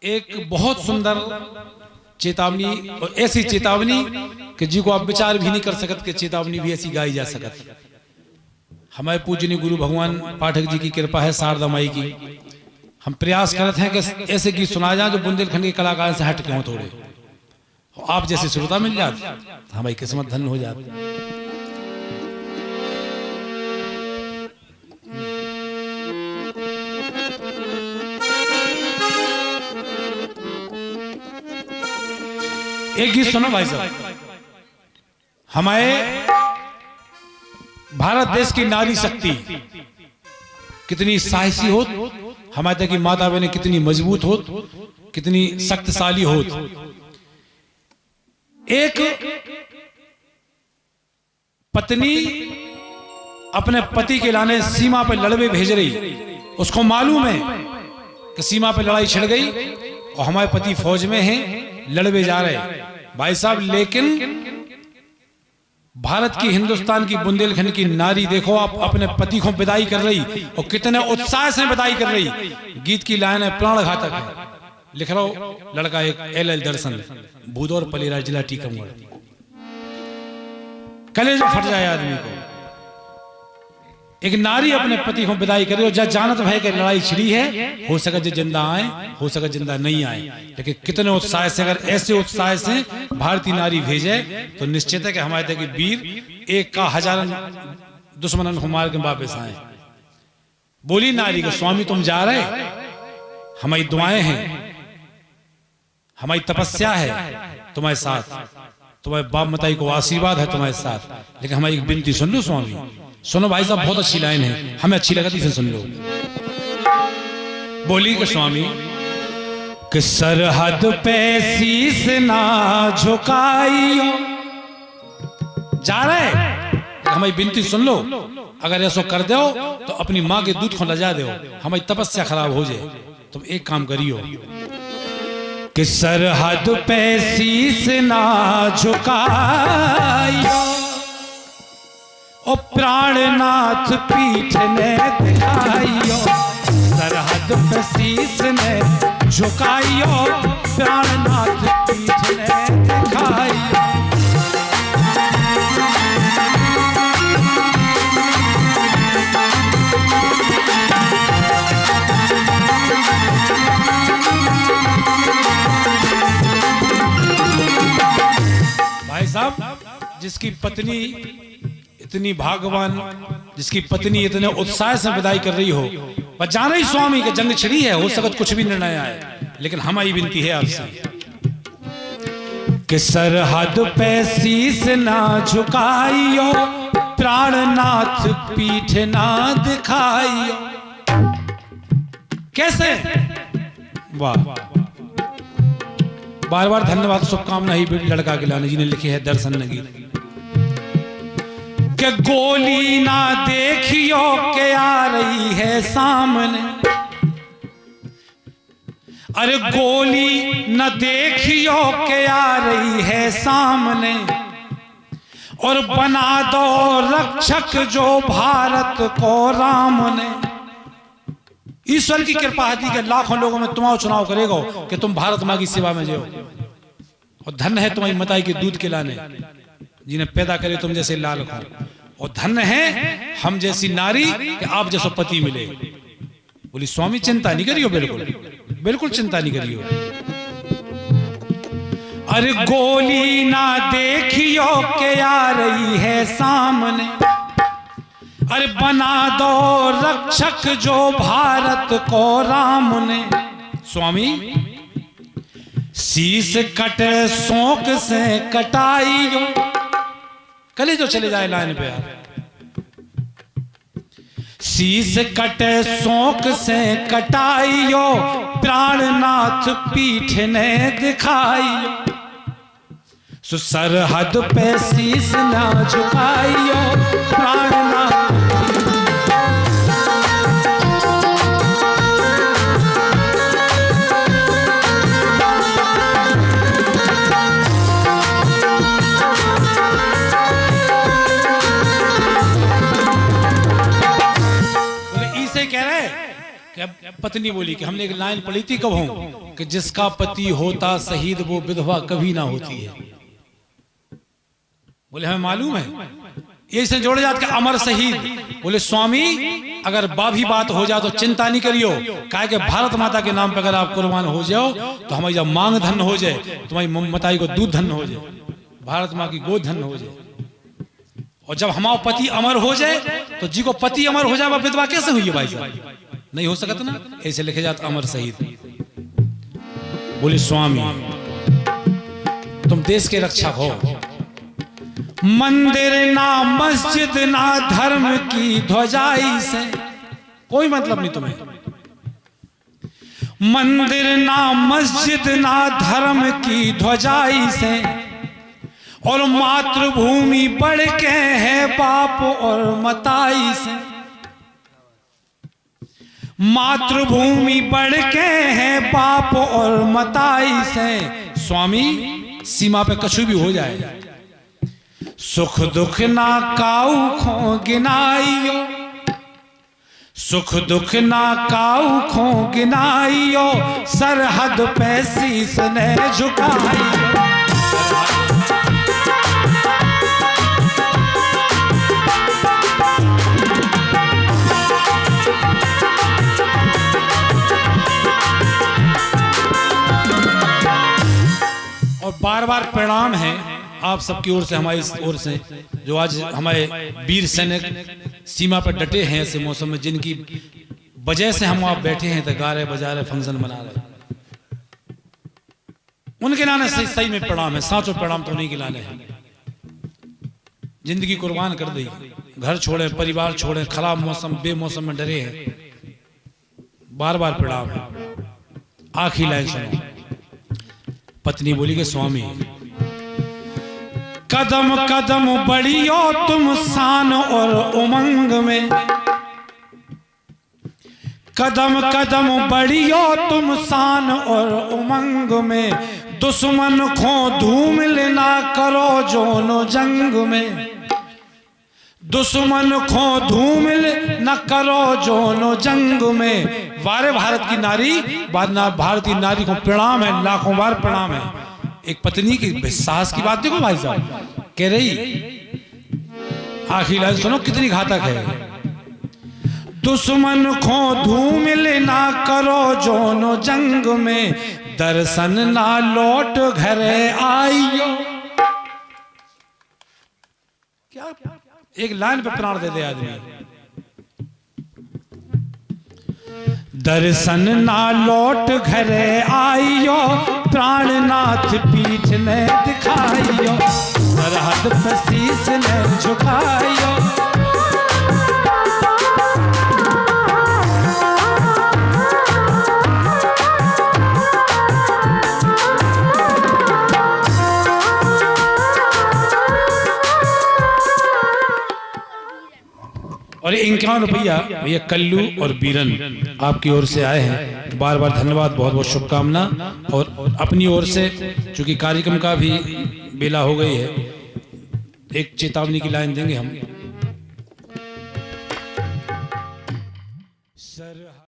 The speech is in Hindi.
एक बहुत सुंदर चेतावनी, और ऐसी चेतावनी कि जिसको आप विचार भी नहीं कर सकते कि चेतावनी भी ऐसी गाई जा सकती। हमारे पूजनीय गुरु भगवान पाठक जी की कृपा है, शारदा माई की। हम प्रयास करते हैं कि ऐसे गीत सुना जाए जो बुंदेलखंड के कलाकार से हट के हों थोड़े, आप जैसे श्रोता मिल जाते हमारी किस्मत धन्य हो जाती। एक गीत सुनो भाई साहब। हमारे भारत देश की नारी शक्ति कितनी साहसी हो, हमारे तक की माता बहनें कितनी मजबूत हो, कितनी शक्तिशाली हो। एक पत्नी अपने पति के लाने सीमा पर लड़वे भेज रही, उसको मालूम है कि सीमा पर लड़ाई छिड़ गई और हमारे पति फौज में हैं, लड़वे जा रहे भाई साहब। लेकिन भारत की, हिंदुस्तान की बुंदेलखंड की नारी देखो, आप अपने पति को विदाई कर रही और कितने उत्साह से विदाई कर रही। गीत की लाइन है, प्राण घातक है। लिख रहा हूं लड़का एक LL दर्शन, भूदौर पलेरा, जिला टीकमगढ़। कलेज फट जाए आदमी को। एक नारी अपने पति को विदाई करे और जब जानत है कि लड़ाई छिड़ी है, हो सके जो जिंदा आए, हो सके जिंदा नहीं आए, लेकिन कितने उत्साह से, अगर ऐसे उत्साह से भारतीय नारी भेजे तो निश्चित है कि हमारे तक वीर एक का हजारन दुश्मनन को मार के वापस आए। बोली नारी को, स्वामी तुम जा रहे, हमारी दुआएं हैं, हमारी तपस्या है तुम्हारे साथ, तुम्हारे बाप मताई को आशीर्वाद है तुम्हारे साथ, लेकिन हमारी एक विनती सुन लो स्वामी। सुनो भाई साहब, बहुत अच्छी लाइन है, हमें अच्छी लगी, इसे सुन लो। बोली कि स्वामी कि सरहद पे शीस ना झुकाइयो, जा रहे हमारी विनती सुन लो, अगर ऐसा कर दो तो अपनी माँ के दूध को लजा दो, हमारी तपस्या खराब हो जाए। तुम एक काम करियो कि सरहद पे शीस ना झुकाइयो, ओ प्राणनाथ पीठ ने दिखाइयो, सरहद पे शीस ने झुकाइयो, प्राणनाथ पीठ ने दिखाइयो। भाई साहब, जिसकी पत्नी इतनी भाग्यवान, जिसकी पत्नी इतने उत्साह से विदाई कर रही हो, बस जान रही स्वामी के जंग छिड़ी है, हो सकता कुछ भी निर्णय आए, लेकिन हमारी विनती है आपसे कि सरहद पे शीस ना झुकाइयो, प्राणनाथ पीठ ना दिखाइयो। कैसे? वाह, बार बार धन्यवाद, शुभकामना ही लड़का के लाने जी ने लिखी है दर्शन नगी कि गोली ना देखियो के आ रही है सामने, अरे गोली न देखियो के आ रही है सामने, और बना दो रक्षक जो भारत को राम ने। ईश्वर की कृपा थी कि लाखों लोगों में तुम्हारा चुनाव करेगा कि तुम भारत माँ की सेवा में जाओ, और धन्य है तुम्हारी मताई के दूध के लाने जिन्हें पैदा करे तुम जैसे लाल को, और धन्य है हम जैसी नारी कि आप जैसा पति मिले। बोली स्वामी चिंता नहीं करियो, बिल्कुल बिल्कुल चिंता नहीं करियो। अरे गोली ना देखियो के आ रही है सामने, अरे बना दो रक्षक जो भारत को राम ने। स्वामी शीश कटे शोक से कटाइयो, कले जो चले जाए लाइन पे यार। शीश कटे शोक से कटाइयो, प्राणनाथ पीठ ने दिखाइयो, सरहद पे शीश ना झुकाइयो, प्राणनाथ। पत्नी बोली कि हमने एक लाइन पढ़ी थी कब हूं कि जिसका पति होता शहीद वो विधवा कभी ना होती है। बोले हमें मालूम है, ये से जोड़े जाते कि अमर शहीद। बोले स्वामी अगर भी बात हो जाए तो चिंता नहीं करियो, कहा कि भारत माता के नाम पर अगर आप कुर्बान हो जाओ तो हमारी जब मांग धन हो जाए, तुम्हारी ममताई को दूध धन हो जाए, भारत माँ की गोद धन हो जाए। और जब हमारा पति अमर हो जाए तो जी को पति अमर हो जाए वह विधवा कैसे हुई है भाई साहब? नहीं हो सकता ना, ऐसे लिखे जाते अमर शहीद। बोले स्वामी तुम देश के रक्षक हो, मंदिर ना मस्जिद ना धर्म की ध्वजाई से कोई मतलब नहीं तुम्हें। मंदिर ना मस्जिद ना धर्म की ध्वजाई से, और मातृभूमि बढ़ के है बाप और मताई से। मातृभूमि बढ़ के है बाप और मताई से। स्वामी सीमा पे कछु भी हो जाए, सुख दुख ना काऊ खो गिनाइयो, सुख दुख ना काऊ खो गिनाइयो, सरहद पे शीस ने झुकाइयो। और बार बार प्रणाम है आप सबकी ओर से, हमारी ओर से, जो आज हमारे वीर सैनिक सीमा पर डटे हैं ऐसे मौसम में, जिनकी वजह से हम आप बैठे हैं तो गा रहे बजा रहे फंक्शन मना रहे। उनके लाने सही में प्रणाम है, साचो प्रणाम तो उन्हीं के लाने हैं। जिंदगी कुर्बान कर दी, घर छोड़े परिवार छोड़े, खराब मौसम बेमौसम में डरे हैं, बार बार प्रणाम है। आखिरी लाइन सुनो। पत्नी बोली कि स्वामी कदम कदम बढ़ियो तुम शान और उमंग में, कदम कदम बढ़ियो तुम शान और उमंग में, दुश्मन को धूमिल ना करो जोनो जंग में, दुश्मन को धूमिल न करो जोनो जंग में। वारे भारत की नारी, भारतीय नारी को प्रणाम है, लाखों बार प्रणाम है। एक पत्नी की साहस की बात देखो भाई साहब, कह रही आखिरी लाइन सुनो कितनी घातक है। दुश्मन को धूमिल ना करो जोनो जंग में, दर्शन ना लौट घरे आइयो। क्या एक लाइन पे प्राण दे दे आदमी। दर्शन ना लौट घरे आइयो, प्राणनाथ पीठ ने दिखाइयो, सरहद पे शीस ने झुकाइयो। और 51 रुपया भैया कल्लू और बीरन आपकी ओर से आए हैं, बार बार धन्यवाद, बहुत बहुत शुभकामना। और अपनी ओर से चूंकि कार्यक्रम का भी बेला हो गई है, एक चेतावनी की लाइन देंगे हम।